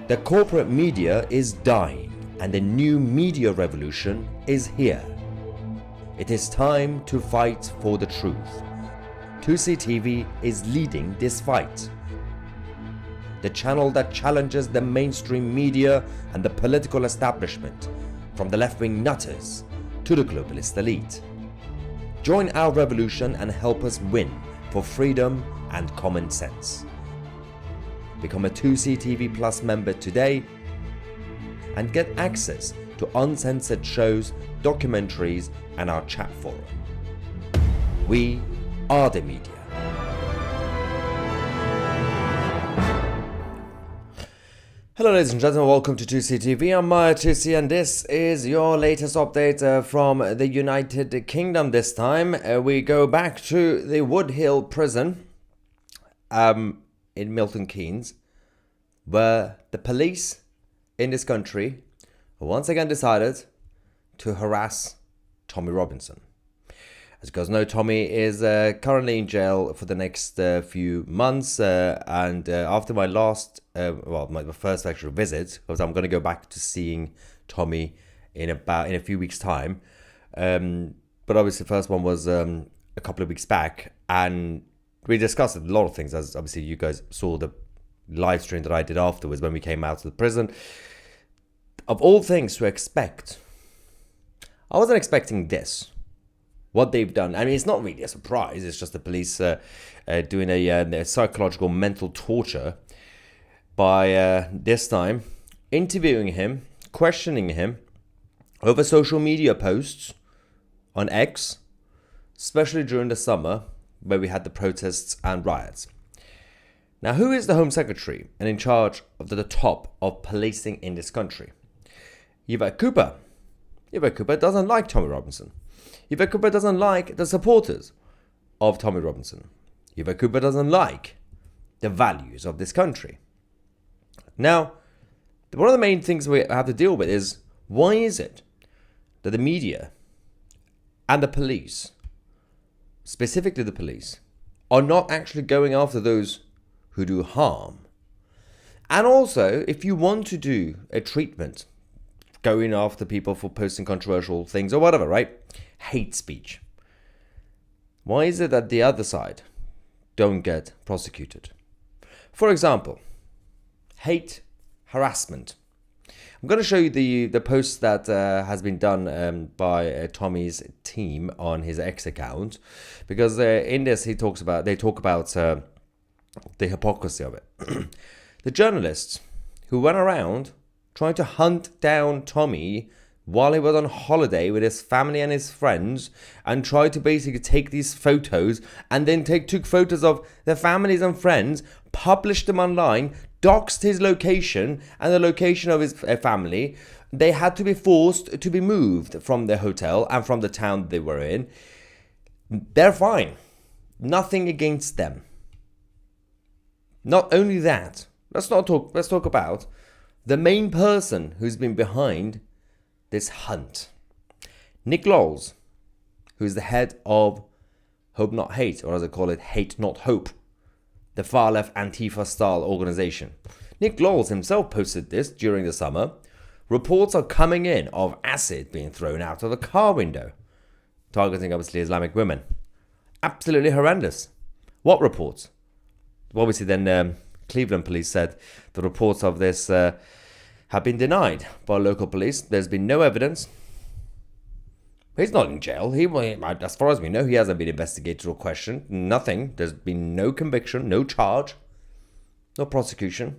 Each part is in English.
The corporate media is dying and the new media revolution is here. It is time to fight for the truth. 2CTV is leading this fight. The channel that challenges the mainstream media and the political establishment, from the left-wing nutters to the globalist elite. Join our revolution and help us win for freedom and common sense. Become a 2CTV Plus member today and get access to uncensored shows, documentaries, and our chat forum. We are the media. Hello ladies and gentlemen, welcome to 2CTV. I'm Maya 2C and this is your latest update from the United Kingdom this time. We go back to the Wood Hill prison in Milton Keynes, where the police in this country once again decided to harass Tommy Robinson. As you guys know, Tommy is currently in jail for the next few months, and after my last, my first actual visit, because I'm going to go back to seeing Tommy in a few weeks' time. But obviously, the first one was a couple of weeks back, and we discussed a lot of things. As obviously you guys saw the live stream that I did afterwards when we came out of the prison. Of all things to expect, I wasn't expecting this. What they've done. I mean, it's not really a surprise. It's just the police doing a psychological mental torture by this time interviewing him, questioning him over social media posts on X, especially during the summer where we had the protests and riots. Now, who is the Home Secretary and in charge of the top of policing in this country? Yvette Cooper. Yvette Cooper doesn't like Tommy Robinson. Yvette Cooper doesn't like the supporters of Tommy Robinson. Yvette Cooper doesn't like the values of this country. Now, one of the main things we have to deal with is, why is it that the media and the police, specifically the police, are not actually going after those who do harm? And also, if you want to do a treatment, going after people for posting controversial things or whatever, right? Hate speech. Why is it that the other side don't get prosecuted? For example, hate harassment. I'm going to show you the post that has been done by Tommy's team on his X account, because in this they talk about the hypocrisy of it. The journalists who went around trying to hunt down Tommy while he was on holiday with his family and his friends, and tried to basically take these photos and then took photos of their families and friends, published them online, doxed his location and the location of his family. They had to be forced to be moved from their hotel and from the town they were in. They're fine. Nothing against them. Not only that, let's talk about the main person who's been behind this hunt. Nick Lawls, who's the head of Hope Not Hate, or as I call it, Hate Not Hope, the far-left Antifa-style organization. Nick Lawls himself posted this during the summer. Reports are coming in of acid being thrown out of a car window, targeting obviously Islamic women. Absolutely horrendous. What reports? Well, obviously then Cleveland police said the reports of this have been denied by local police. There's been no evidence. He's not in jail. As far as we know, he hasn't been investigated or questioned. Nothing. There's been no conviction, no charge, no prosecution.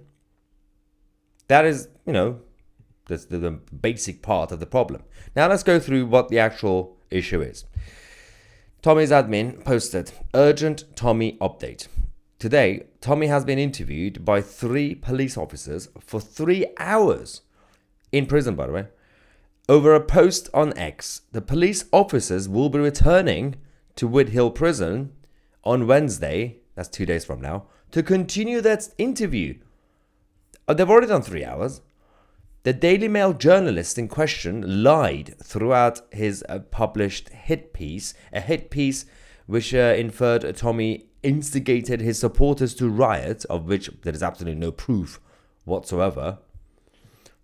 That is, that's the basic part of the problem. Now let's go through what the actual issue is. Tommy's admin posted, urgent Tommy update. Today, Tommy has been interviewed by 3 police officers for 3 hours, in prison by the way, over a post on X. The police officers will be returning to Wood Hill prison on Wednesday, that's 2 days from now, to continue that interview. They've already done 3 hours. The Daily Mail journalist in question lied throughout his published hit piece, a hit piece which inferred Tommy instigated his supporters to riot, of which there is absolutely no proof whatsoever.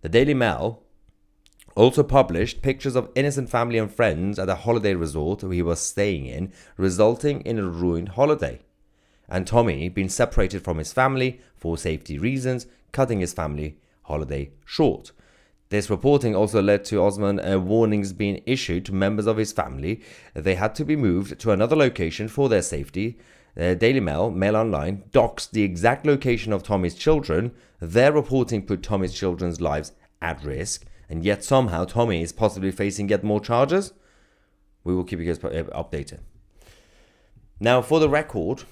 The Daily Mail also published pictures of innocent family and friends at a holiday resort he was staying in, resulting in a ruined holiday. And Tommy being separated from his family for safety reasons, cutting his family holiday short. This reporting also led to Osman warnings being issued to members of his family. They had to be moved to another location for their safety. Daily Mail, Mail Online, doxed the exact location of Tommy's children. Their reporting put Tommy's children's lives at risk, and yet somehow Tommy is possibly facing yet more charges. We will keep you guys updated. Now, for the record,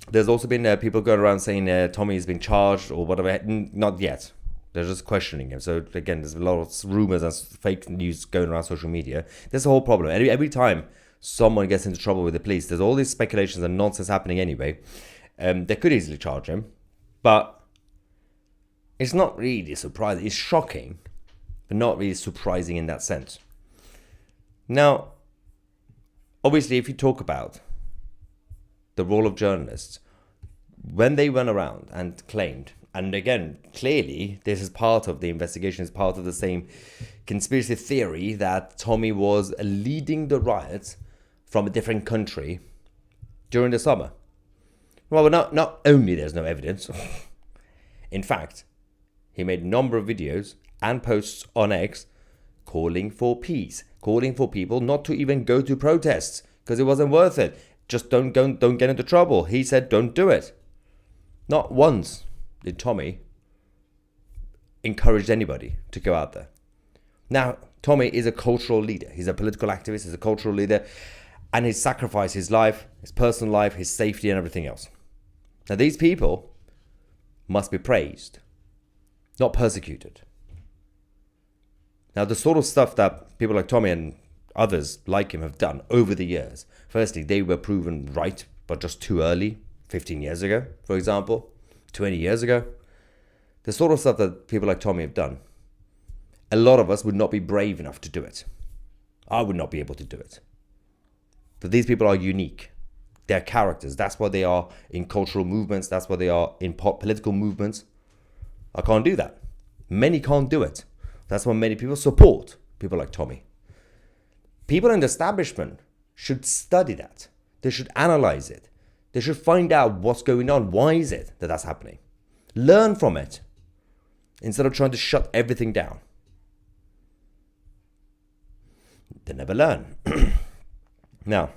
there's also been people going around saying Tommy has been charged or whatever. Not yet. They're just questioning him. So again, there's a lot of rumors and fake news going around social media. That's the whole problem. Every time someone gets into trouble with the police, there's all these speculations and nonsense happening anyway. They could easily charge him, but it's not really surprising. It's shocking, but not really surprising in that sense. Now, obviously, if you talk about the role of journalists, when they went around and claimed, and again, clearly, this is part of the investigation, is part of the same conspiracy theory that Tommy was leading the riots from a different country during the summer. Well, not only there's no evidence. In fact, he made a number of videos and posts on X calling for peace, calling for people not to even go to protests because it wasn't worth it. Just don't get into trouble. He said don't do it. Not once did Tommy encourage anybody to go out there. Now, Tommy is a cultural leader. He's a political activist. He's a cultural leader. And he's sacrificed his life, his personal life, his safety and everything else. Now, these people must be praised, not persecuted. Now, the sort of stuff that people like Tommy and others like him have done over the years. Firstly, they were proven right, but just too early, 15 years ago, for example. 20 years ago, the sort of stuff that people like Tommy have done, a lot of us would not be brave enough to do it. I would not be able to do it. But these people are unique. They're characters. That's what they are in cultural movements. That's what they are in political movements. I can't do that. Many can't do it. That's why many people support people like Tommy. People in the establishment should study that. They should analyze it. They should find out what's going on. Why is it that that's happening? Learn from it instead of trying to shut everything down. They never learn. Now,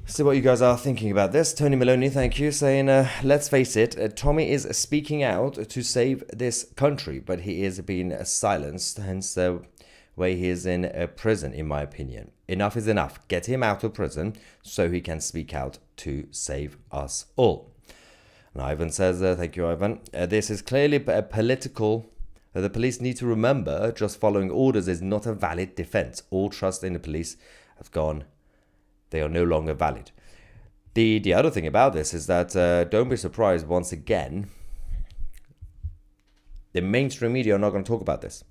see what you guys are thinking about this. Tony Maloney, thank you, saying, let's face it, Tommy is speaking out to save this country, but he is being silenced, hence the way he is in prison, in my opinion. Enough is enough. Get him out of prison so he can speak out to save us all. And Ivan says, thank you, Ivan. This is clearly a political. The police need to remember just following orders is not a valid defense. All trust in the police has gone. They are no longer valid. The other thing about this is that don't be surprised once again. The mainstream media are not going to talk about this.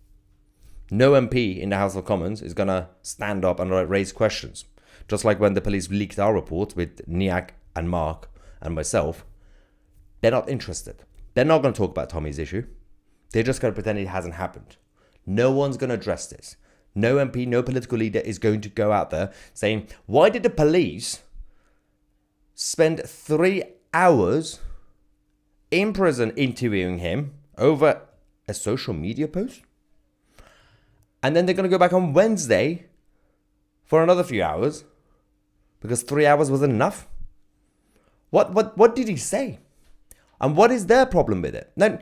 No MP in the House of Commons is going to stand up and raise questions. Just like when the police leaked our report with Niak and Mark and myself. They're not interested. They're not going to talk about Tommy's issue. They're just going to pretend it hasn't happened. No one's going to address this. No MP, no political leader is going to go out there saying, why did the police spend 3 hours in prison interviewing him over a social media post? And then they're going to go back on Wednesday for another few hours because 3 hours wasn't enough. What did he say? And what is their problem with it? Now,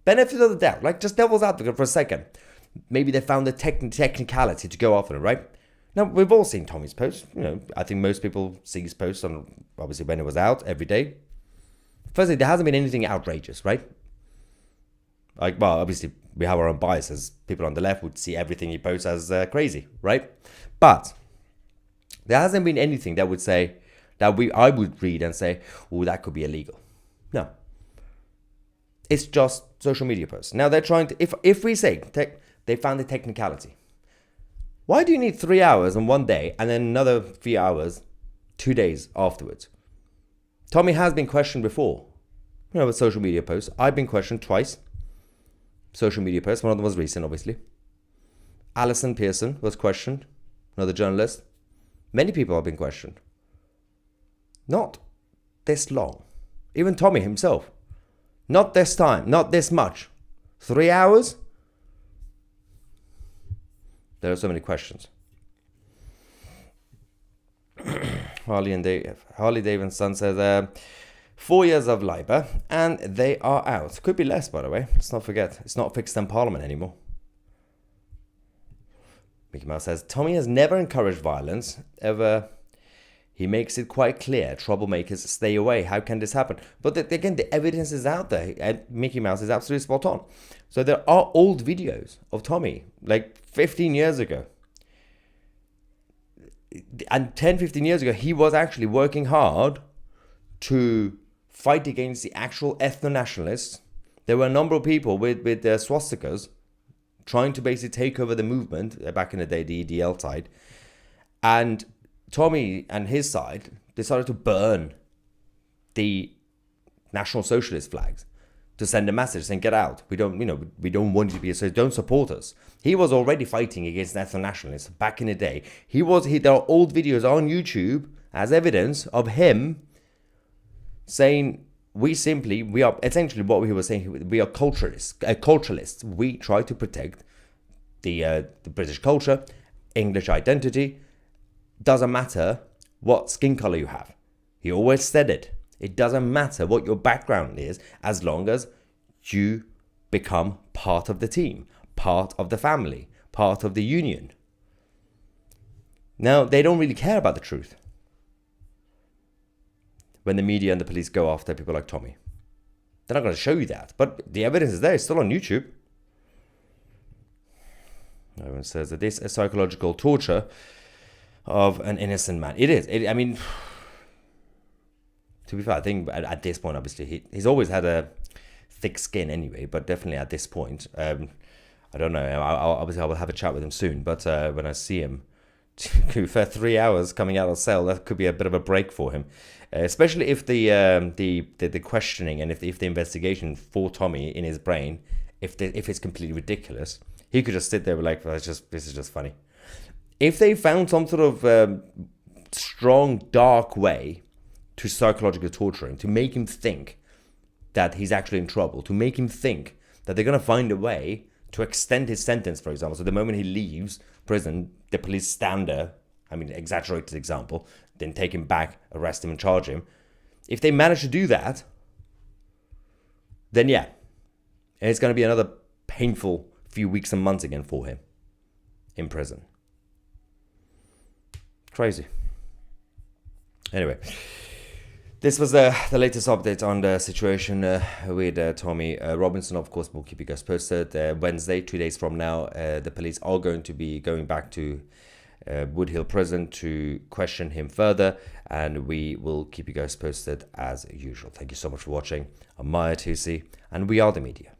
benefit of the doubt, like just devil's advocate for a second. Maybe they found the technicality to go after it, right? Now, we've all seen Tommy's post. You know, I think most people see his post on, obviously, when it was out every day. Firstly, there hasn't been anything outrageous, right? Like, well, obviously, we have our own biases. People on the left would see everything he posts as crazy, right? But there hasn't been anything that would say, I would read and say, oh, that could be illegal. No. It's just social media posts. Now, they're trying to, if we say they found the technicality, why do you need 3 hours on one day and then another few hours 2 days afterwards? Tommy has been questioned before, with social media posts. I've been questioned twice. social media posts. One of them was recent, obviously. Alison Pearson was questioned, another journalist. Many people have been questioned. Not this long. Even Tommy himself. Not this time, not this much. 3 hours? There are so many questions. Harley Davidson says 4 years of Labour and they are out. Could be less, by the way. Let's not forget, it's not fixed in Parliament anymore. Mickey Mouse says Tommy has never encouraged violence ever. He makes it quite clear troublemakers stay away. How can this happen? But again, the evidence is out there, and Mickey Mouse is absolutely spot on. So there are old videos of Tommy, like 15 years ago. And 10, 15 years ago, he was actually working hard to fight against the actual ethno-nationalists. There were a number of people with swastikas trying to basically take over the movement back in the day, the EDL side. And Tommy and his side decided to burn the National Socialist flags to send a message saying, get out. We don't want you to be a socialist. Don't support us. He was already fighting against ethno-nationalists back in the day. There are old videos on YouTube as evidence of him saying, we are essentially what he was saying. We are culturalists. We try to protect the British culture, English identity. Doesn't matter what skin color you have. He always said it. It doesn't matter what your background is, as long as you become part of the team, part of the family, part of the union. Now, they don't really care about the truth when the media and the police go after people like Tommy. They're not going to show you that, but the evidence is there. It's still on YouTube. Everyone says that this is psychological torture of an innocent man. It is. I mean, to be fair, I think at this point, obviously, he's always had a thick skin anyway, but definitely at this point, I don't know. Obviously, I will have a chat with him soon, but when I see him, for 3 hours coming out of cell, that could be a bit of a break for him, especially if the questioning and if the investigation for Tommy in his brain, if it's completely ridiculous, he could just sit there like, this is just funny. If they found some sort of strong, dark way to psychologically torture him, to make him think that he's actually in trouble, to make him think that they're going to find a way to extend his sentence, for example. So the moment he leaves prison, the police stand there, exaggerated example, then take him back, arrest him and charge him. If they manage to do that, then yeah, it's going to be another painful few weeks and months again for him in prison. Crazy. Anyway, this was the latest update on the situation with Tommy Robinson. Of course, we'll keep you guys posted. Wednesday, 2 days from now, the police are going to be going back to Wood Hill Prison to question him further, and we will keep you guys posted as usual. Thank you so much for watching. I'm Maya Tusi, and we are the media.